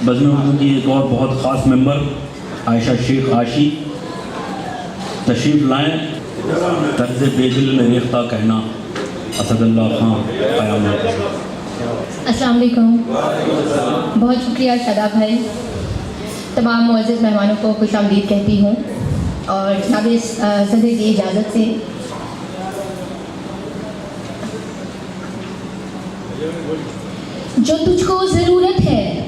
बज़्म उर्दू की एक और बहुत ख़ास मेंबर आयशा शेख आशी तशरीफ़ लाएँ। तर्ज़ बेदिल में रेख्ता कहना असदुल्लाह खां क़यामत। अस्सलाम वालेकुम। बहुत शुक्रिया शादाब भाई। तमाम मुअज़्ज़ज़ मेहमानों को खुशामदीद कहती हूँ और जनाब सदर की इजाज़त से जो तुझको ज़रूरत है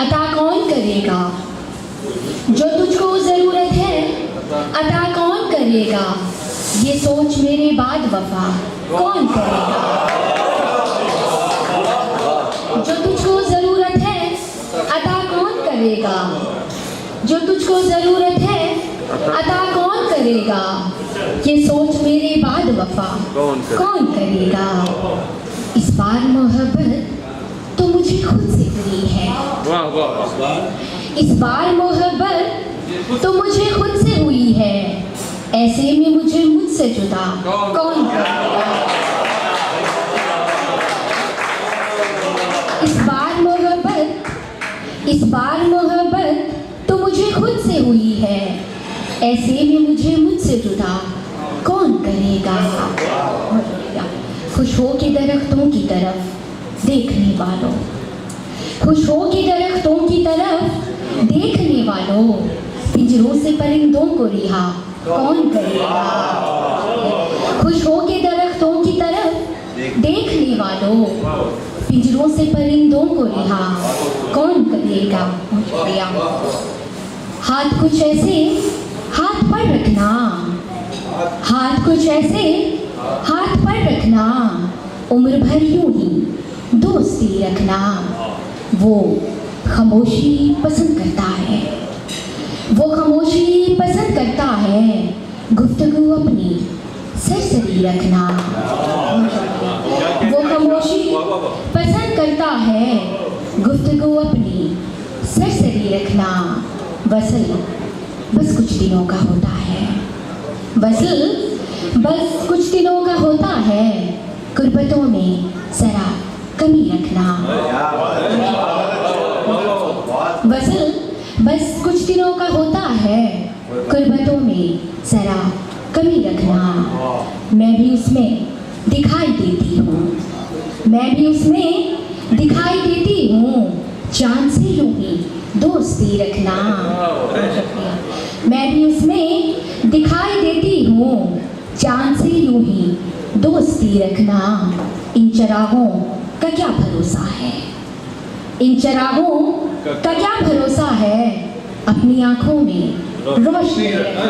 अता कौन करेगा, जो तुझको ज़रूरत है अता कौन करेगा, ये सोच मेरे बाद वफ़ा कौन करेगा। जो तुझको ज़रूरत है अता कौन करेगा, जो तुझको ज़रूरत है अता कौन करेगा, ये सोच मेरे बाद वफ़ा कौन करेगा। इस बार मोहब्बत तो मुझे खुद से हुई है, इस बार मोहब्बत तो मुझे खुद से हुई है, ऐसे में मुझे मुझसे जुदा कौन करेगा। इस बार मोहब्बत तो मुझे खुद से हुई है, ऐसे में मुझे मुझसे जुदा कौन करेगा। खुश हो के दरख्तों की तरफ देखने वालों, खुश हो के दरख्तों की तरफ देखने वालों, पिंजरों से परिंदों को रिहा कौन करेगा। खुश हो के दरख्तों की तरफ देखने वालों, पिंजरों से परिंदों को रिहा कौन करेगा। हाथ कुछ ऐसे हाथ पर रखना, हाथ कुछ ऐसे हाथ पर रखना, उम्र भर यूं ही दोस्ती रखना। वो खामोशी पसंद करता है, वो खामोशी पसंद करता है, गुफ्तगू अपनी सरसरी रखना। वो खामोशी पसंद करता है, गुफ्तगू अपनी सरसरी रखना। वसल बस कुछ दिनों का होता है, वसल बस कुछ दिनों का होता है, कुर्बतों में जरा कमी रखना। वसल बस कुछ दिनों का होता है, कुर्बतों में जरा कमी रखना। मैं भी उसमें दिखाई देती हूँ, मैं भी उसमें दिखाई देती हूँ, चांद से यूं ही दोस्ती रखना। मैं भी उसमें दिखाई देती हूँ, चांद से यूं ही दोस्ती रखना। इन चरागों का क्या भरोसा है, इन चरागों का क्या भरोसा है, अपनी आंखों में रोशनी रखना।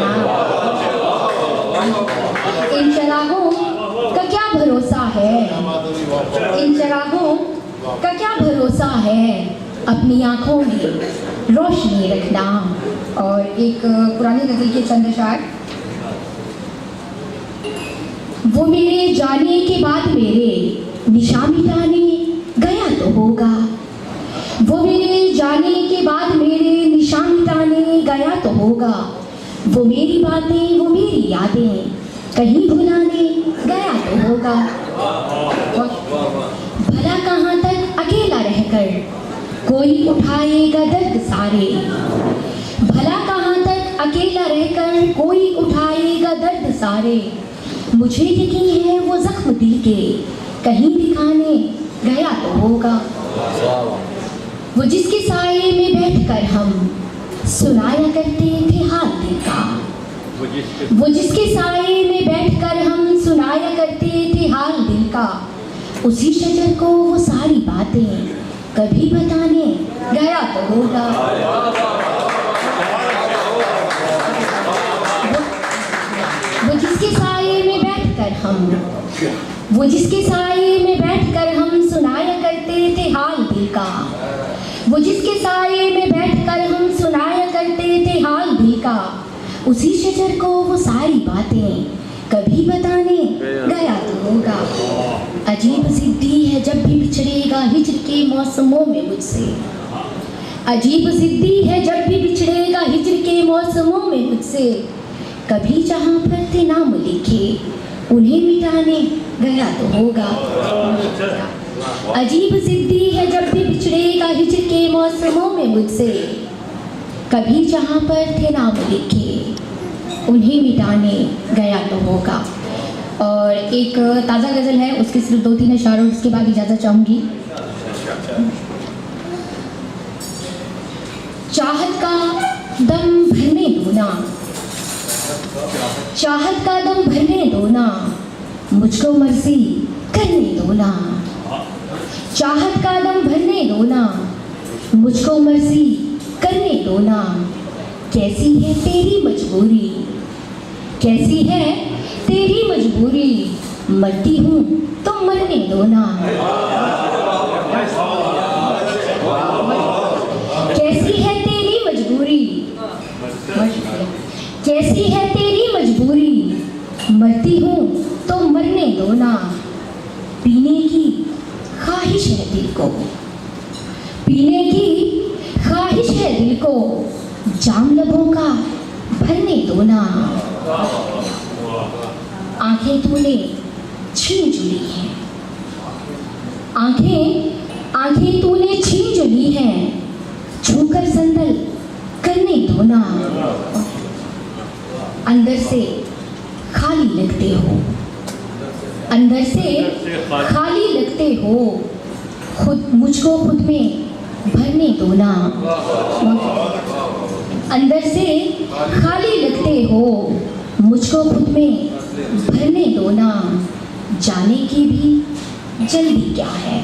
इन चरागों का क्या भरोसा है, इन चरागों का क्या भरोसा है, अपनी आंखों में रोशनी रखना। और एक पुरानी गज़ल के चंद अशार। वो मेरे जाने के बाद मेरे निशान मिटाने गया तो होगा, वो मेरे जाने के बाद मेरे निशान मिटाने गया तो होगा। वो मेरी बातें वो मेरी यादें कहीं भुलाने गया तो होगा। भला कहाँ तक अकेला रहकर कोई उठाएगा दर्द सारे, भला कहाँ तक अकेला रहकर कोई उठाएगा दर्द सारे। मुझे यकीन है वो जख्म दिल के कहीं दिखाने गया तो होगा। वो जिसके साए में बैठकर हम सुनाया करते थे हाल दिल का, वो जिसके साए में बैठकर हम सुनाया करते थे हाल दिल का, उसी शजर को वो सारी बातें कभी बताने गया तो होगा। वो जिसके साए में बैठकर हम, वो जिसके साए में बैठकर हम सुनाया करते थे हाल दिल का, वो जिसके साए में बैठकर हम सुनाया करते थे हाल दिल का, उसी शजर को वो सारी बातें कभी बताने गया तो होगा। अजीब जिद्दी है जब भी बिछड़ेगा हिज्र के मौसमों में मुझसे, अजीब जिद्दी है जब भी बिछड़ेगा हिज्र के मौसमों में मुझसे। कभी जहाँ पर थे नाम लिखे उन्हें मिटाने गया तो होगा। अजीब जिद्दी है जब भी बिछड़ेगा हिजर के मौसमों में मुझसे। कभी जहाँ पर थे नाम लिखे उन्हें मिटाने गया तो होगा। और एक ताज़ा गज़ल है, उसके सिर्फ 2-3 अशार और उसके बाद इजाज़त चाहूँगी। चाहत का दम भरने दो ना, चाहत का दम भरने दो ना, मुझको मर्जी करने दो ना। चाहत का दम भरने दो ना, मुझको मर्जी करने दो ना। कैसी है तेरी मजबूरी, कैसी है तेरी मजबूरी, मरती हूँ तो मरने दो ना। कैसी है तेरी मजबूरी, कैसी है तेरी मजबूरी, मरती हूँ तो मरने दो ना। पीने की ख्वाहिश है दिल को, पीने की ख्वाहिश है दिल को, जाम लबों का भरने दो ना। आंखें तूने छीन जो ली हैं, आंखें तूने छीन जो ली हैं, छूकर संदल करने दो ना। अंदर से खाली लगते हो, अंदर से खाली लगते हो, खुद मुझको खुद में भरने दो ना। अंदर से खाली लगते हो, मुझको खुद में भरने दो ना। जाने की भी जल्दी क्या है,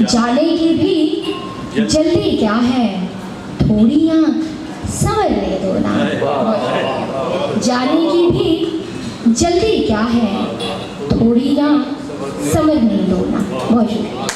जाने की भी जल्दी क्या है, थोड़ी आँख संवरने दो ना। जाने की भी जल्दी क्या है, थोड़ी आँख संवरने दो ना। बहुत शुक्रिया।